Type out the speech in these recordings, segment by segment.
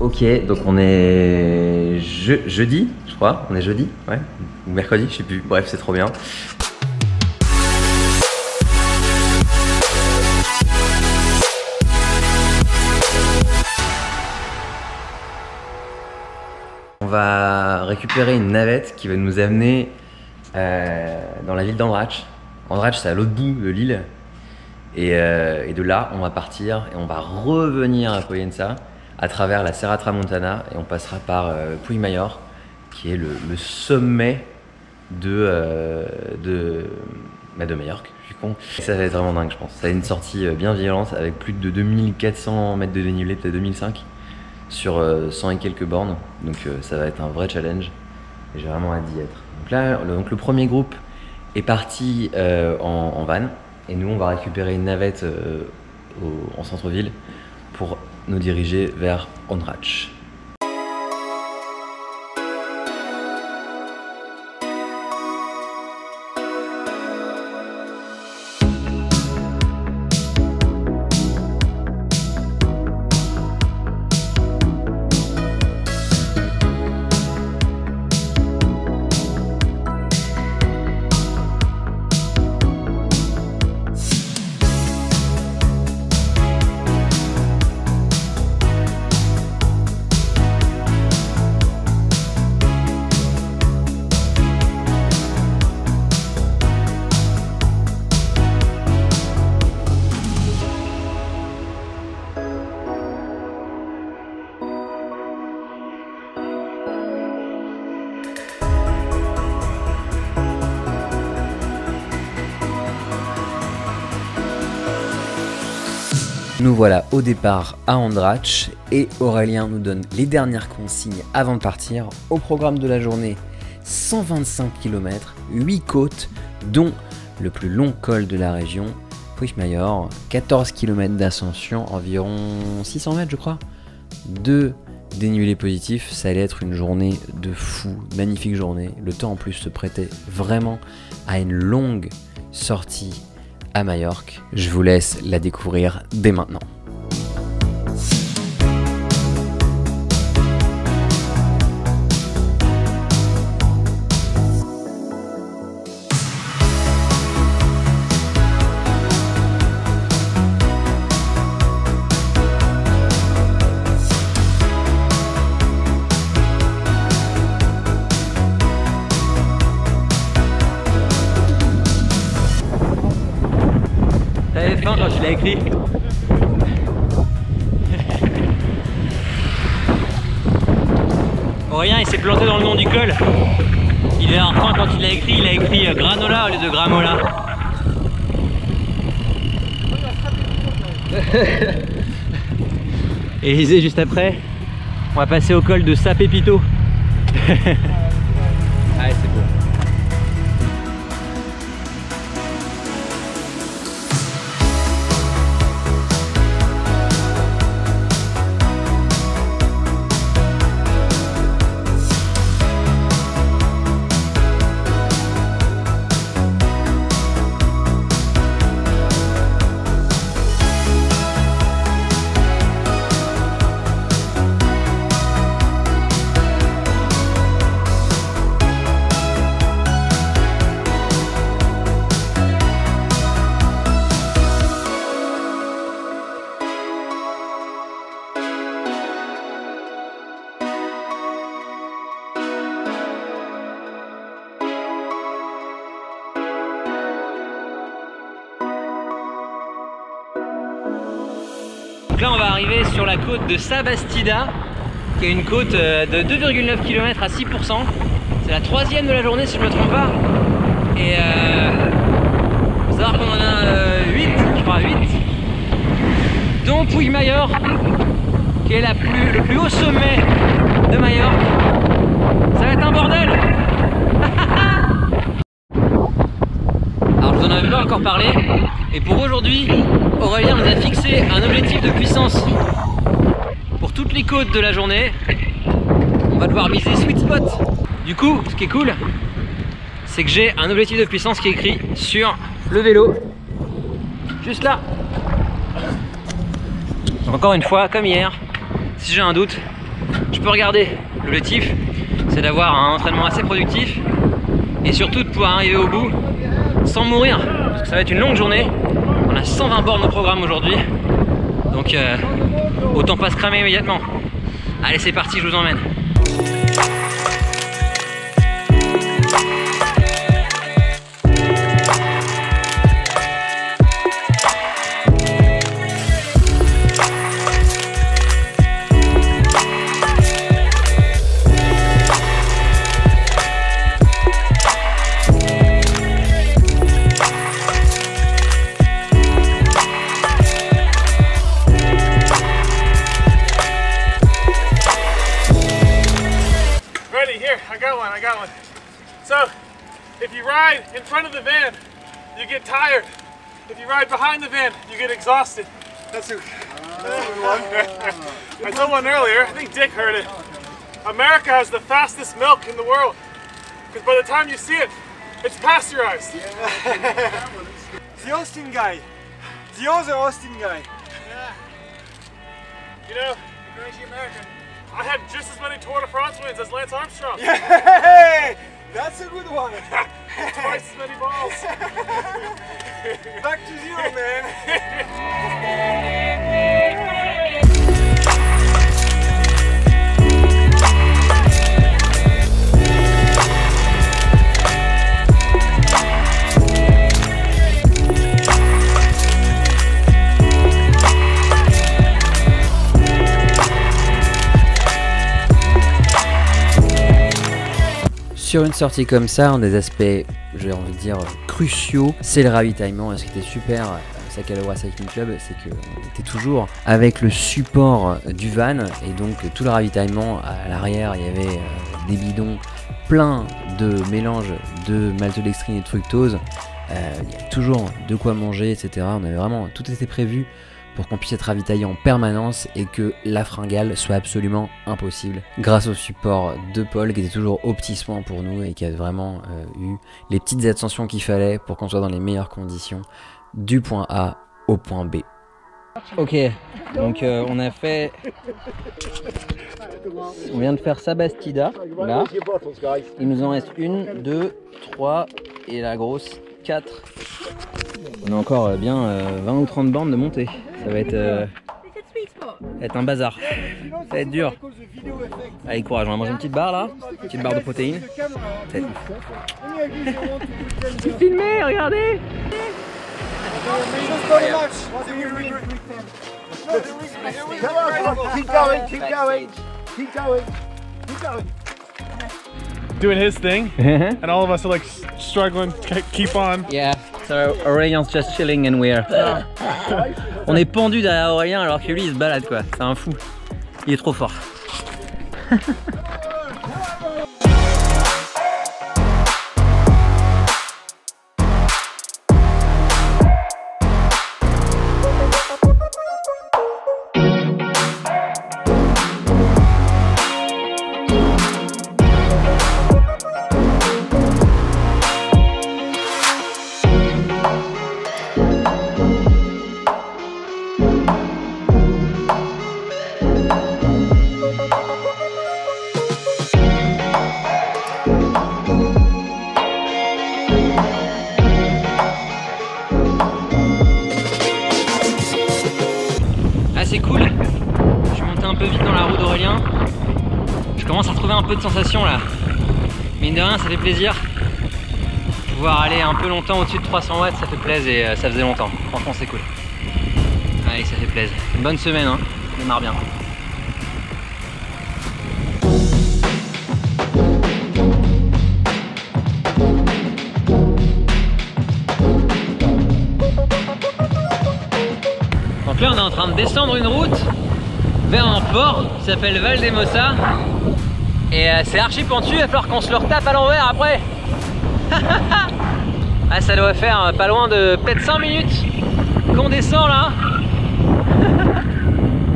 Ok, donc on est jeudi, je crois. On est jeudi, ouais. Ou mercredi, je sais plus. Bref, c'est trop bien. On va récupérer une navette qui va nous amener dans la ville d'Andratx. Andratx, c'est à l'autre bout de l'île. Et de là, on va partir et on va revenir à Pollença à travers la Serra Tramontana et on passera par Puigmayor, qui est le sommet de Majorque. Je suis con. Et ça va être vraiment dingue, je pense. Ça va être une sortie bien violente avec plus de 2400 mètres de dénivelé, peut-être 2005, sur 100 et quelques bornes. Donc ça va être un vrai challenge et j'ai vraiment hâte d'y être. Donc là, le premier groupe est parti en van. Et nous, on va récupérer une navette en centre-ville pour nous diriger vers Andratx. Nous voilà au départ à Andratx et Aurélien nous donne les dernières consignes avant de partir. Au programme de la journée, 125 km, 8 côtes, dont le plus long col de la région, Puigmayor, 14 km d'ascension, environ 600 mètres je crois, 2 dénivelés positifs. Ça allait être une journée de fou, magnifique journée. Le temps en plus se prêtait vraiment à une longue sortie à Majorque. Je vous laisse la découvrir dès maintenant. T'avais faim quand tu l'as écrit. Aurélien il s'est planté dans le nom du col. Il avait un faim quand il a écrit granola au lieu de gramola. Et il disait juste après, on va passer au col de Sapépito. Allez, c'est beau. Là on va arriver sur la côte de Sabastida, qui est une côte de 2,9 km à 6%. C'est la troisième de la journée si je ne me trompe pas. Et faut savoir qu'on en a 8, je crois 8. Dont Puigmayor, qui est le plus haut sommet de Majorque. Ça va être un bordel. Alors je vous en avais pas encore parlé. Et pour aujourd'hui, Aurélien nous a fixé un objectif de puissance pour toutes les côtes de la journée. On va devoir miser sweet spot. Du coup, ce qui est cool, c'est que j'ai un objectif de puissance qui est écrit sur le vélo. Juste là. Donc encore une fois, comme hier, si j'ai un doute, je peux regarder. L'objectif, c'est d'avoir un entraînement assez productif et surtout de pouvoir arriver au bout sans mourir. Parce que ça va être une longue journée. On a 120 bornes au programme aujourd'hui. Donc autant pas se cramer immédiatement. Allez, c'est parti, je vous emmène. I got one. So, if you ride in front of the van, you get tired. If you ride behind the van, you get exhausted. That's a I told one earlier, I think Dick heard it. America has the fastest milk in the world. Because by the time you see it, it's pasteurized. The Austin guy. The other Austin guy. Yeah. You know, crazy American. I had just as many Tour de France wins as Lance Armstrong. Hey, that's a good one. Twice as many balls. Back to zero, man. Sur une sortie comme ça, un des aspects, j'ai envie de dire, cruciaux, c'est le ravitaillement. Et ce qui était super à Sakalawa Cycling Club, c'est qu'on était toujours avec le support du van. Et donc tout le ravitaillement, à l'arrière, il y avait des bidons pleins de mélange de maltodextrine et de fructose. Il y avait toujours de quoi manger, etc. On avait vraiment, tout était prévu pour qu'on puisse être ravitaillé en permanence et que la fringale soit absolument impossible grâce au support de Paul qui était toujours aux petits soins pour nous et qui a vraiment eu les petites attentions qu'il fallait pour qu'on soit dans les meilleures conditions du point A au point B. Ok, donc on a fait... On vient de faire Sabastida, là. Il nous en reste 1, 2, 3 et la grosse 4. On a encore bien 20 ou 30 bornes de montée. Ça va être un bazar. Ça va être dur. Allez, courage, on va manger une petite barre là. Une petite barre de protéines. C'est filmé, regardez. Keep going, keep going, keep going, keep going. Doing his thing, and all of us are like struggling, keep on. Yeah, so Aurelien's just chilling and we're... On est pendu derrière Aurélien alors que lui il se balade quoi, c'est un fou. Il est trop fort. C'est cool, je suis monté un peu vite dans la roue d'Aurélien. Je commence à retrouver un peu de sensation là. Mine de rien, ça fait plaisir. Pouvoir aller un peu longtemps au-dessus de 300 watts, ça fait plaisir et ça faisait longtemps. Franchement, c'est cool. Allez, ça fait plaisir. Une bonne semaine, hein. On démarre bien. Donc là on est en train de descendre une route vers un port qui s'appelle Val des Mossa et c'est archi pentu, il va falloir qu'on se le retape à l'envers après. Ah, ça doit faire pas loin de peut-être 5 minutes qu'on descend là.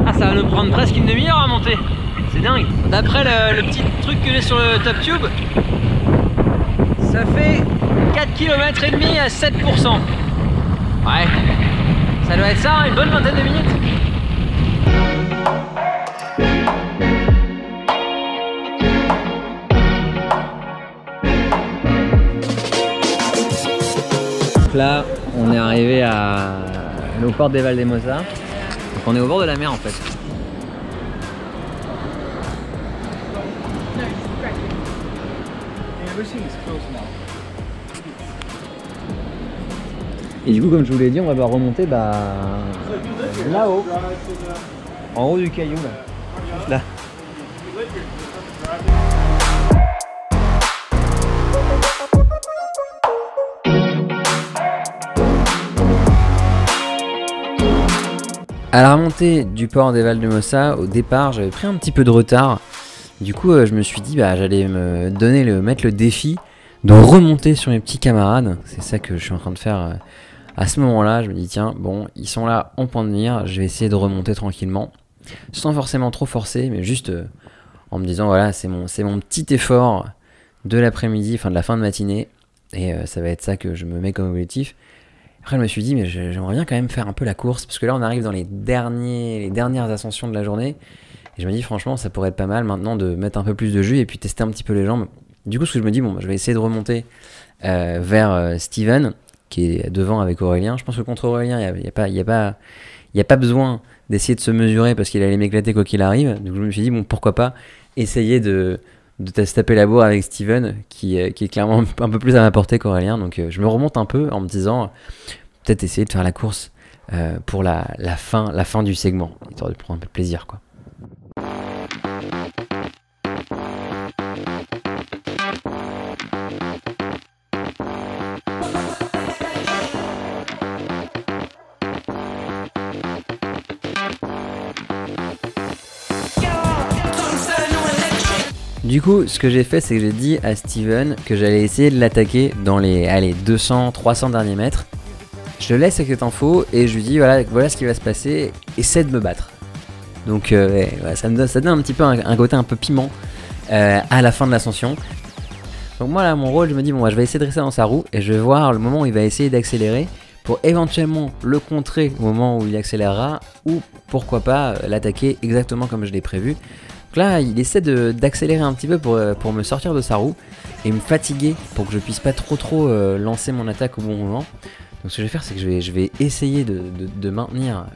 Ah, ça va nous prendre presque une demi-heure à monter, c'est dingue. D'après le petit truc que j'ai sur le Top Tube, ça fait 4 km et demi à 7%. Ouais. Ça doit être ça, une bonne vingtaine de minutes. là, on est arrivé au port des Valdemosa. Donc on est au bord de la mer en fait. Et du coup, comme je vous l'ai dit, on va remonter là-haut, en haut du caillou là. À la remontée du port des Valdemosa, au départ, j'avais pris un petit peu de retard. Du coup, je me suis dit, j'allais mettre le défi de remonter sur mes petits camarades. C'est ça que je suis en train de faire à ce moment-là. Je me dis, tiens, bon, ils sont là en point de mire, je vais essayer de remonter tranquillement, sans forcément trop forcer, mais juste en me disant, voilà, c'est mon petit effort de l'après-midi, enfin de la fin de matinée, et ça va être ça que je me mets comme objectif. Après, je me suis dit, mais j'aimerais bien quand même faire un peu la course, parce que là, on arrive dans les dernières ascensions de la journée. Et je me dis, franchement, ça pourrait être pas mal maintenant de mettre un peu plus de jus et puis tester un petit peu les jambes. Du coup, ce que je me dis, bon, je vais essayer de remonter vers Steven, qui est devant avec Aurélien. Je pense que contre Aurélien, il n'y a pas besoin d'essayer de se mesurer parce qu'il allait m'éclater quoi qu'il arrive. Donc, je me suis dit, bon, pourquoi pas essayer de se taper la bourre avec Steven qui est clairement un peu plus à ma portée qu'Aurélien. Donc je me remonte un peu en me disant peut-être essayer de faire la course pour la fin du segment, histoire de prendre un peu de plaisir quoi. Du coup, ce que j'ai fait, c'est que j'ai dit à Steven que j'allais essayer de l'attaquer dans les 200-300 derniers mètres. Je le laisse avec cette info et je lui dis voilà ce qui va se passer, essaie de me battre. Donc ça donne un petit peu un côté un peu piment à la fin de l'ascension. Donc moi là, mon rôle, je me dis bon, je vais essayer de rester dans sa roue et je vais voir le moment où il va essayer d'accélérer pour éventuellement le contrer au moment où il accélérera ou pourquoi pas l'attaquer exactement comme je l'ai prévu. Donc là, il essaie d'accélérer un petit peu pour me sortir de sa roue et me fatiguer pour que je puisse pas trop lancer mon attaque au bon moment. Donc ce que je vais faire, c'est que je vais essayer de maintenir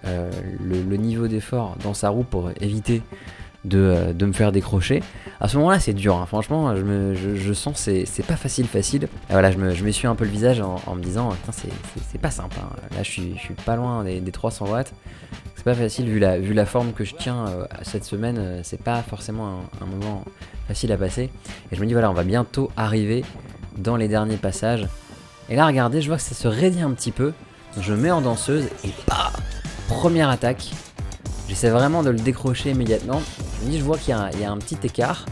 le niveau d'effort dans sa roue pour éviter de me faire décrocher. À ce moment-là, c'est dur, hein. Franchement, je sens que c'est pas facile. Et voilà, je m'essuie un peu le visage en me disant, c'est pas simple, hein. Là, je suis pas loin des 300 watts. C'est pas facile vu la forme que je tiens cette semaine. C'est pas forcément un moment facile à passer. Et je me dis, voilà, on va bientôt arriver dans les derniers passages. Et là, regardez, je vois que ça se raidit un petit peu. Donc, je me mets en danseuse et première attaque. J'essaie vraiment de le décrocher immédiatement. Je vois qu'il y a un petit écart.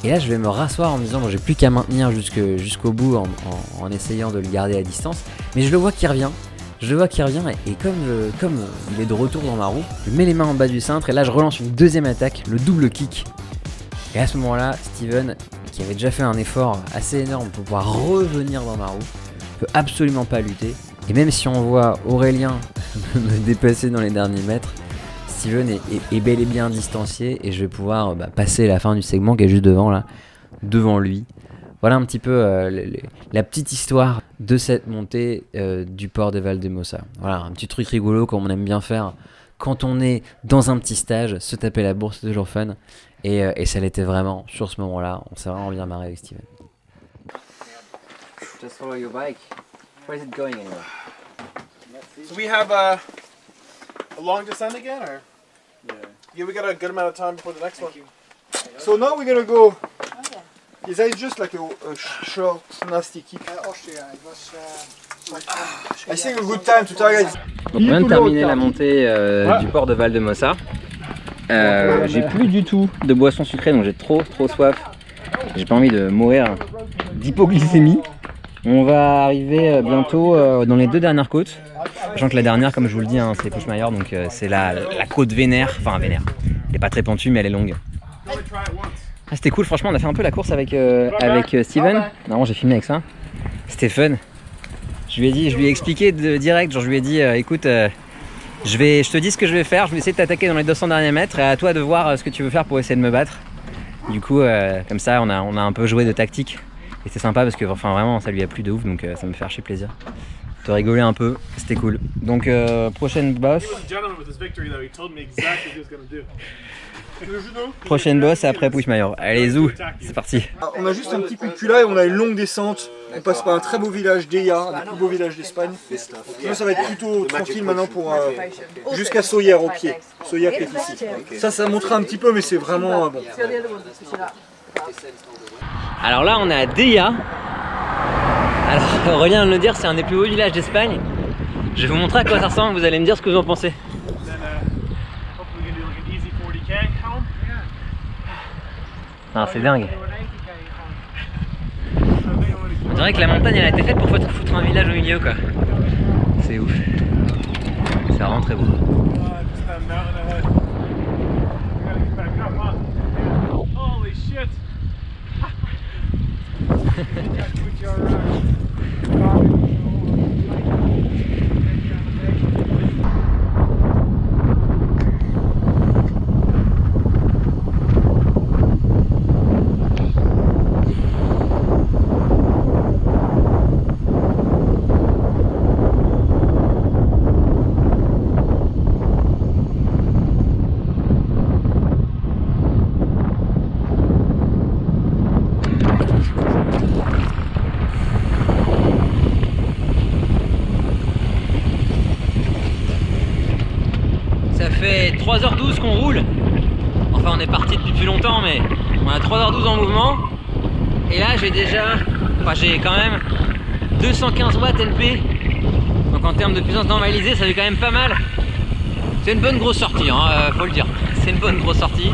Et là, je vais me rasseoir en me disant, bon, j'ai plus qu'à maintenir jusqu'au bout en essayant de le garder à distance. Mais je le vois qui revient. Et comme il est de retour dans ma roue, je mets les mains en bas du cintre et là, je relance une deuxième attaque, le double kick. Et à ce moment-là, Steven, qui avait déjà fait un effort assez énorme pour pouvoir revenir dans ma roue, peut absolument pas lutter. Et même si on voit Aurélien me dépasser dans les derniers mètres, Steven est bel et bien distancié et je vais pouvoir passer la fin du segment qui est juste devant lui. Voilà un petit peu la petite histoire de cette montée du port des Valdemosa. Voilà, un petit truc rigolo comme on aime bien faire quand on est dans un petit stage, se taper la bourse, c'est toujours fun. Et ça l'était vraiment sur ce moment-là. On s'est vraiment bien marré avec Steven. Just follow your bike. Where is it going anyway? So we have a long descent again, or? Yeah, we got a good amount of time before the next one. So now we're gonna go. Is that just like a short, nasty kick? I think a good time to target. Donc on vient de terminer la montée du port de Valdemosa. J'ai plus du tout de boisson sucrée, donc j'ai trop soif. J'ai pas envie de mourir d'hypoglycémie. On va arriver bientôt dans les deux dernières côtes. Sachant que la dernière, comme je vous le dis, hein, c'est Pushmayer, donc c'est la côte Vénère. Enfin Vénère. Elle est pas très pentue, mais elle est longue. Ah, c'était cool, franchement, on a fait un peu la course avec Steven. Non, j'ai filmé avec ça. C'était fun. Je lui ai expliqué direct, genre je lui ai dit, écoute, je te dis ce que je vais faire, je vais essayer de t'attaquer dans les 200 derniers mètres et à toi de voir ce que tu veux faire pour essayer de me battre. Du coup, comme ça, on a un peu joué de tactique et c'est sympa parce que enfin vraiment, ça lui a plu de ouf, donc ça me fait archi plaisir. te rigoler un peu, c'était cool. Donc prochaine boss. Prochaine boss après Puigmayor. Allez zou, c'est parti. On a juste un petit coup de cul là et on a une longue descente. On passe par un très beau village d'Eia, un des plus beaux villages d'Espagne. Ça va être plutôt tranquille maintenant pour jusqu'à Sóller au pied. Sóller qui est ici. Ça montrera un petit peu mais c'est vraiment bon. Alors là on est à Deia. Alors Aurélien vient de le dire, c'est un des plus beaux villages d'Espagne. Je vais vous montrer à quoi ça ressemble, vous allez me dire ce que vous en pensez. Ah, c'est dingue. On dirait que la montagne elle a été faite pour foutre un village au milieu quoi. C'est ouf. C'est vraiment très beau. Ça fait 3h12 qu'on roule. Enfin on est parti depuis plus longtemps mais on a 3h12 en mouvement. Et là j'ai déjà, j'ai quand même 215 watts NP. Donc en termes de puissance normalisée ça fait quand même pas mal. C'est une bonne grosse sortie, hein, faut le dire. C'est une bonne grosse sortie.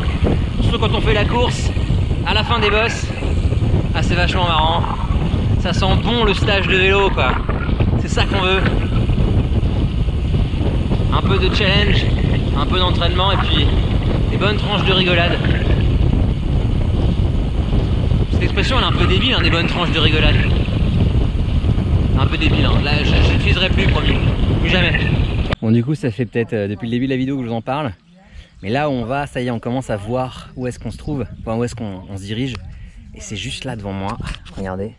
Surtout quand on fait la course à la fin des bosses. Ah c'est vachement marrant. Ça sent bon le stage de vélo quoi. C'est ça qu'on veut. Un peu de challenge, un peu d'entraînement et puis des bonnes tranches de rigolade. Cette expression elle est un peu débile, hein, des bonnes tranches de rigolade. Un peu débile, hein. Là je l'utiliserai plus, promis, plus jamais. Bon du coup ça fait peut-être depuis le début de la vidéo que je vous en parle. Mais là où on va, ça y est, on commence à voir où est-ce qu'on se trouve, enfin où est-ce qu'on se dirige. Et c'est juste là devant moi, regardez.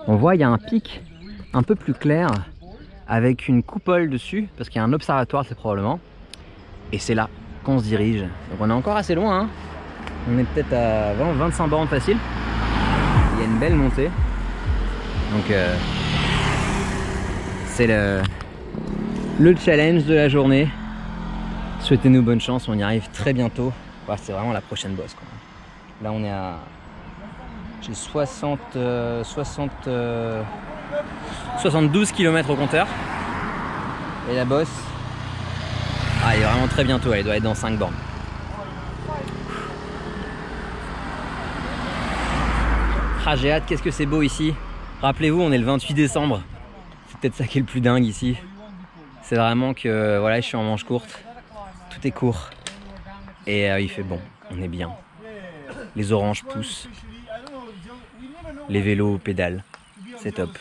On voit il y a un pic un peu plus clair avec une coupole dessus, parce qu'il y a un observatoire c'est probablement. Et c'est là qu'on se dirige. Donc on est encore assez loin, hein. On est peut-être à 25 bornes facile. Il y a une belle montée. Donc c'est le challenge de la journée. Souhaitez-nous bonne chance, on y arrive très bientôt. Ouais, c'est vraiment la prochaine bosse quoi. Là on est à... J'ai 72 km au compteur. Et la bosse, ah, elle est vraiment très bientôt, elle doit être dans 5 bornes. Ah, j'ai hâte, qu'est-ce que c'est beau ici. Rappelez-vous, on est le 28 décembre. C'est peut-être ça qui est le plus dingue ici. C'est vraiment que voilà, je suis en manche courte. Tout est court. Et il fait bon, on est bien. Les oranges poussent. Les vélos pédalent. C'est top.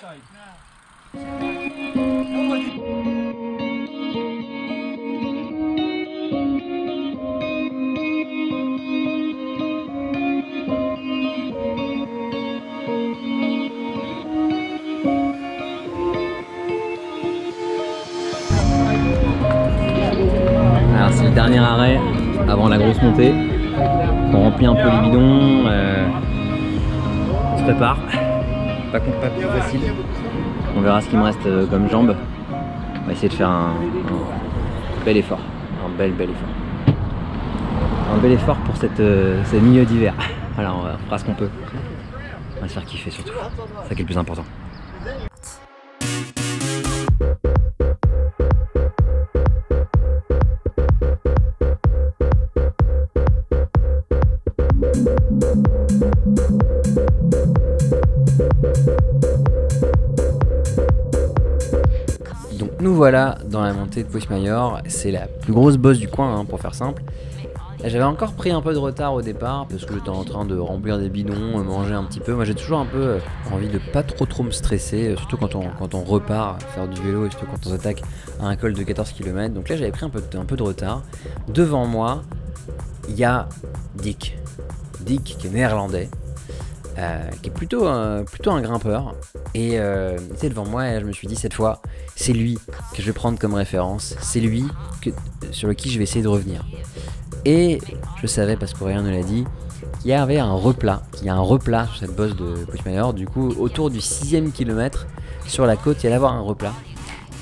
Alors c'est le dernier arrêt avant la grosse montée. On remplit un peu les bidons. On se prépare. Pas plus facile. On verra ce qu'il me reste comme jambes. On va essayer de faire un bel effort. Un bel effort. Un bel effort pour cette milieu d'hiver. Voilà, on fera ce qu'on peut. On va se faire kiffer surtout. C'est ça qui est le plus important. Donc nous voilà dans la montée de Puigmayor, c'est la plus grosse bosse du coin, hein, pour faire simple. J'avais encore pris un peu de retard au départ parce que j'étais en train de remplir des bidons, manger un petit peu. Moi j'ai toujours un peu envie de pas trop me stresser, surtout quand on repart faire du vélo et surtout quand on s'attaque à un col de 14 km. Donc là j'avais pris un peu de retard. Devant moi, il y a Dick qui est néerlandais, qui est plutôt un grimpeur. Et il était devant moi et je me suis dit cette fois, c'est lui que je vais prendre comme référence, c'est lui sur lequel je vais essayer de revenir. Et je savais, parce qu'Aurélien nous l'a dit, qu'il y avait un replat, sur cette bosse de Puigmayor. Du coup, autour du 6e kilomètre, sur la côte, il y allait avoir un replat.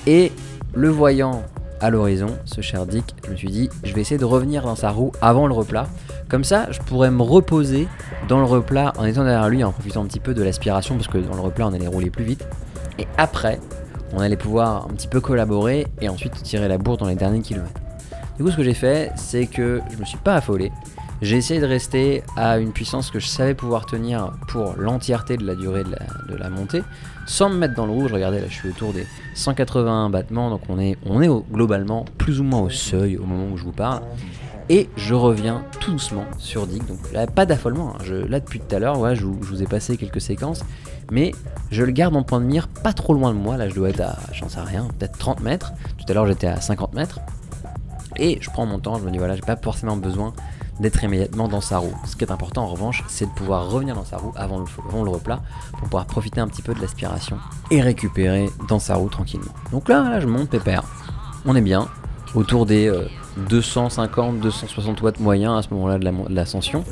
Et le voyant à l'horizon, ce cher Dick, je me suis dit, je vais essayer de revenir dans sa roue avant le replat. Comme ça, je pourrais me reposer dans le replat en étant derrière lui, en profitant un petit peu de l'aspiration, parce que dans le replat, on allait rouler plus vite. Et après, on allait pouvoir un petit peu collaborer et ensuite tirer la bourre dans les derniers kilomètres. Du coup, ce que j'ai fait, c'est que je me suis pas affolé. J'ai essayé de rester à une puissance que je savais pouvoir tenir pour l'entièreté de la durée de la montée, sans me mettre dans le rouge. Regardez, là, je suis autour des 181 battements, donc on est globalement plus ou moins au seuil au moment où je vous parle. Et je reviens tout doucement sur Dick, donc là, pas d'affolement. Là, depuis tout à l'heure, ouais, je vous ai passé quelques séquences, mais je le garde en point de mire pas trop loin de moi. Là, je dois être à, j'en sais rien, peut-être 30 mètres. Tout à l'heure, j'étais à 50 mètres. Et je prends mon temps, je me dis voilà, j'ai pas forcément besoin d'être immédiatement dans sa roue. Ce qui est important en revanche, c'est de pouvoir revenir dans sa roue avant le replat pour pouvoir profiter un petit peu de l'aspiration et récupérer dans sa roue tranquillement. Donc là je monte pépère. On est bien autour des 250-260 watts moyens à ce moment-là de l'ascension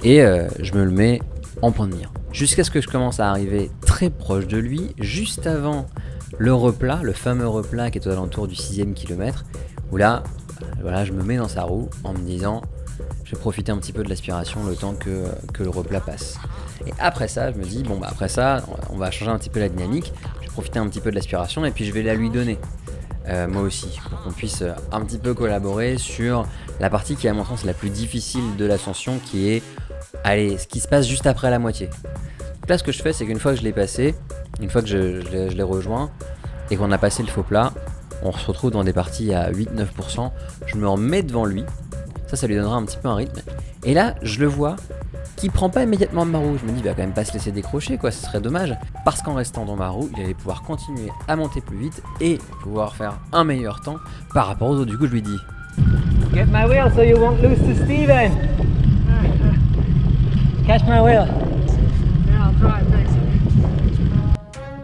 et je me le mets en point de mire. Jusqu'à ce que je commence à arriver très proche de lui, juste avant le replat, le fameux replat qui est aux alentours du 6e kilomètre, où là, voilà, je me mets dans sa roue en me disant je vais profiter un petit peu de l'aspiration le temps que le replat passe. Et après ça, je me dis bon bah après ça, on va changer un petit peu la dynamique, je vais profiter un petit peu de l'aspiration et puis je vais la lui donner. Moi aussi, pour qu'on puisse un petit peu collaborer sur la partie qui à mon sens est la plus difficile de l'ascension, qui est ce qui se passe juste après la moitié. Donc là ce que je fais, c'est qu'une fois que je l'ai passé, une fois que je l'ai rejoint et qu'on a passé le faux plat, on se retrouve dans des parties à 8-9%, je me remets devant lui, ça lui donnera un petit peu un rythme, et là je le vois qui prend pas immédiatement ma roue, je me dis il va quand même pas se laisser décrocher quoi, ce serait dommage, parce qu'en restant dans ma roue, il allait pouvoir continuer à monter plus vite et pouvoir faire un meilleur temps par rapport aux autres. Du coup je lui dis get my wheel so you won't lose to Steven. Catch my wheel. Yeah, I'll try, thanks.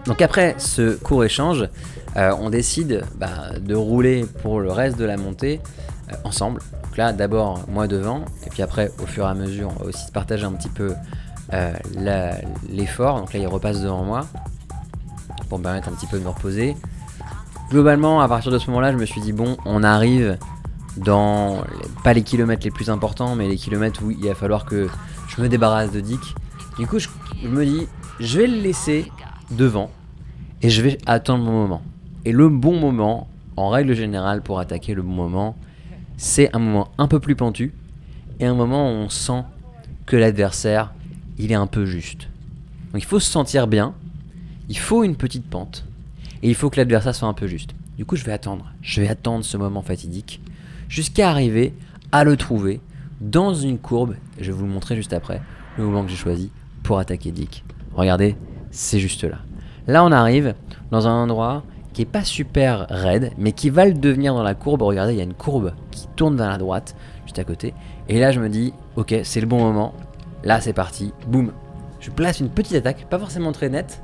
Donc après ce court échange, on décide de rouler pour le reste de la montée ensemble. Donc là d'abord moi devant, et puis après au fur et à mesure on va aussi se partager un petit peu l'effort. Donc là il repasse devant moi pour me permettre un petit peu de me reposer. Globalement à partir de ce moment là je me suis dit bon, on arrive dans pas les kilomètres les plus importants, mais les kilomètres où il va falloir que je me débarrasse de Dick. Du coup je me dis je vais le laisser devant et je vais attendre mon moment. Et le bon moment, en règle générale pour attaquer le bon moment, c'est un moment un peu plus pentu et un moment où on sent que l'adversaire il est un peu juste. Donc il faut se sentir bien, il faut une petite pente et il faut que l'adversaire soit un peu juste. Du coup je vais attendre ce moment fatidique jusqu'à arriver à le trouver dans une courbe. Je vais vous le montrer juste après, le moment que j'ai choisi pour attaquer Dick. Regardez, c'est juste là. Là on arrive dans un endroit qui est pas super raide, mais qui va le devenir dans la courbe. Regardez, il y a une courbe qui tourne vers la droite, juste à côté. Et là, je me dis, ok, c'est le bon moment. Là, c'est parti. Boum. Je place une petite attaque, pas forcément très nette,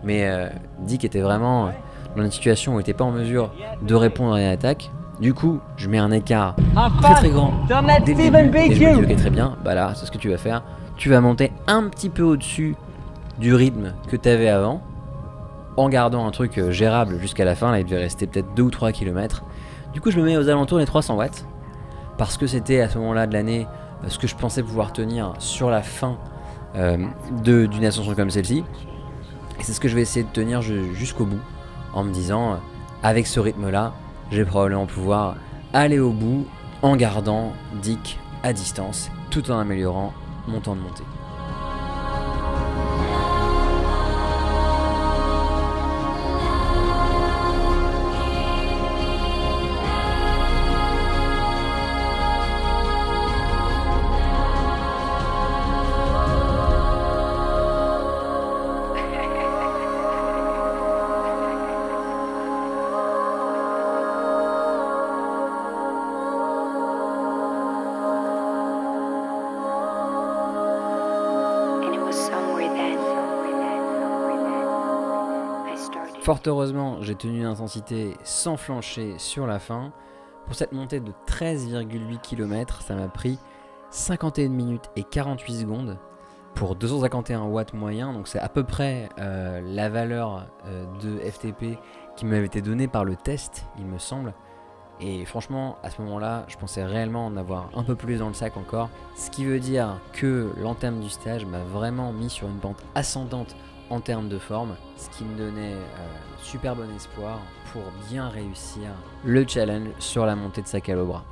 mais Dick était vraiment dans une situation où il n'était pas en mesure de répondre à une attaque. Du coup, je mets un écart très grand dès le début, et je me dis, ok, très bien. Bah là, c'est ce que tu vas faire. Tu vas monter un petit peu au-dessus du rythme que tu avais avant, en gardant un truc gérable jusqu'à la fin. Là il devait rester peut-être 2 ou 3 km. Du coup je me mets aux alentours des 300 watts parce que c'était à ce moment là de l'année ce que je pensais pouvoir tenir sur la fin d'une ascension comme celle-ci, et c'est ce que je vais essayer de tenir jusqu'au bout en me disant avec ce rythme là je vais probablement pouvoir aller au bout en gardant Dick à distance tout en améliorant mon temps de montée. Fort heureusement, j'ai tenu une intensité sans flancher sur la fin. Pour cette montée de 13,8 km, ça m'a pris 51 minutes et 48 secondes pour 251 watts moyen. Donc c'est à peu près la valeur de FTP qui m'avait été donnée par le test, il me semble. Et franchement, à ce moment-là, je pensais réellement en avoir un peu plus dans le sac encore. Ce qui veut dire que l'entame du stage m'a vraiment mis sur une pente ascendante en termes de forme, ce qui me donnait super bon espoir pour bien réussir le challenge sur la montée de Sacalobra.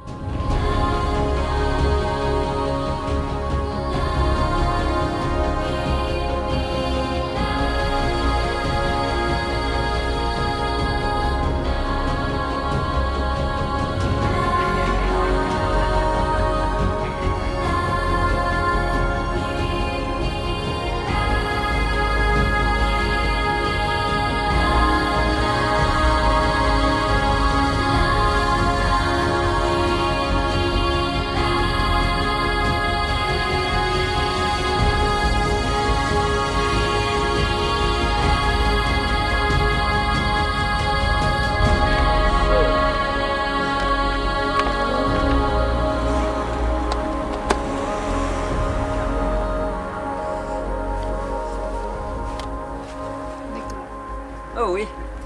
Oh oui,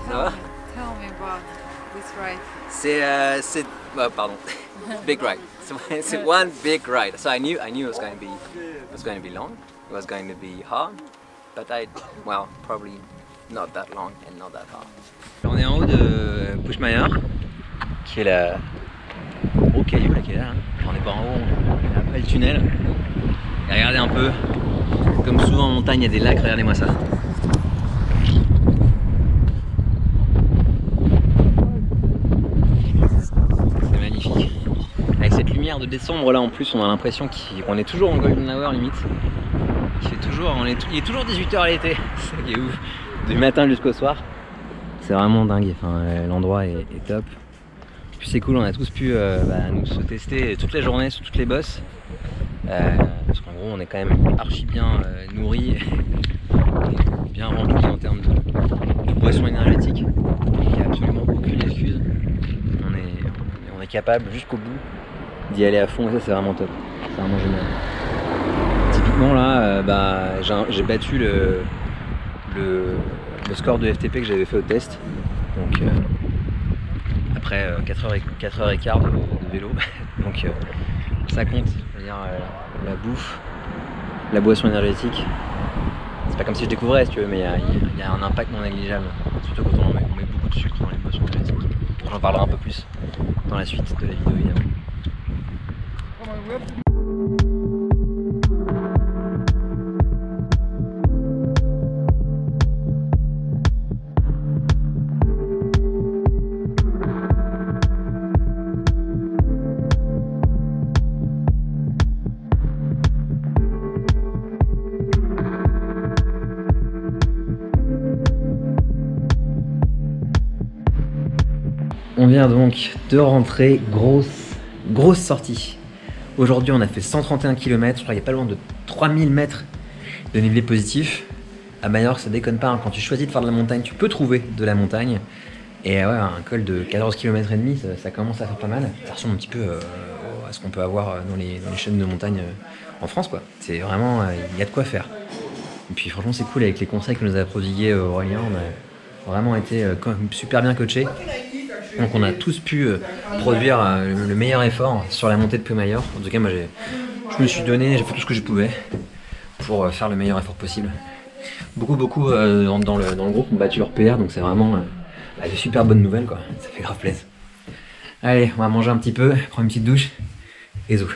ça va? Tell me about this ride. C'est pardon, big ride. It's one big ride. So I knew it was going to be long. It was going to be hard, but probably not that long and not that hard. On est en haut de Puigmayor, qui est la gros caillou là qui est là. On n'est pas en haut, on est après le tunnel. Et regardez un peu, comme souvent en montagne, il y a des lacs. Regardez-moi ça. Avec cette lumière de décembre là en plus, on a l'impression qu'on est toujours en golden hour limite. Il est toujours 18h à l'été, c'est ça qui est ouf. Du matin jusqu'au soir. C'est vraiment dingue, enfin, l'endroit est top. Puis c'est cool, on a tous pu nous se tester toute la journée sur toutes les bosses. Parce qu'en gros on est quand même archi bien nourris et bien remplis en termes de boissons énergétiques. Il n'y a absolument aucune excuse. On est capable jusqu'au bout d'y aller à fond et ça c'est vraiment top, c'est vraiment génial. Typiquement là, j'ai battu le score de FTP que j'avais fait au test, donc après 4h15 de vélo, donc ça compte, c'est-à-dire la bouffe, la boisson énergétique, c'est pas comme si je découvrais si tu veux, mais il y a un impact non négligeable, surtout quand on met beaucoup de sucre dans les boissons énergétiques. J'en parlerai un peu plus dans la suite de la vidéo évidemment. On vient donc de rentrer, grosse sortie. Aujourd'hui on a fait 131 km, je crois qu'il y a pas loin de 3000 mètres de dénivelé positif. À Majorque ça déconne pas, hein. Quand tu choisis de faire de la montagne, tu peux trouver de la montagne. Et ouais, un col de 14 km et demi, ça commence à faire pas mal. Ça ressemble un petit peu à ce qu'on peut avoir dans les chaînes de montagne en France quoi. C'est vraiment, il y a de quoi faire. Et puis franchement c'est cool avec les conseils que nous a prodigués Aurélien, on a vraiment été super bien coachés. Donc on a tous pu produire le meilleur effort sur la montée de Puigmayor. En tout cas moi je me suis donné, j'ai fait tout ce que je pouvais pour faire le meilleur effort possible. Beaucoup dans le groupe ont battu leur PR, donc c'est vraiment de super bonnes nouvelles quoi, ça fait grave plaisir. Allez, on va manger un petit peu, prendre une petite douche et zou.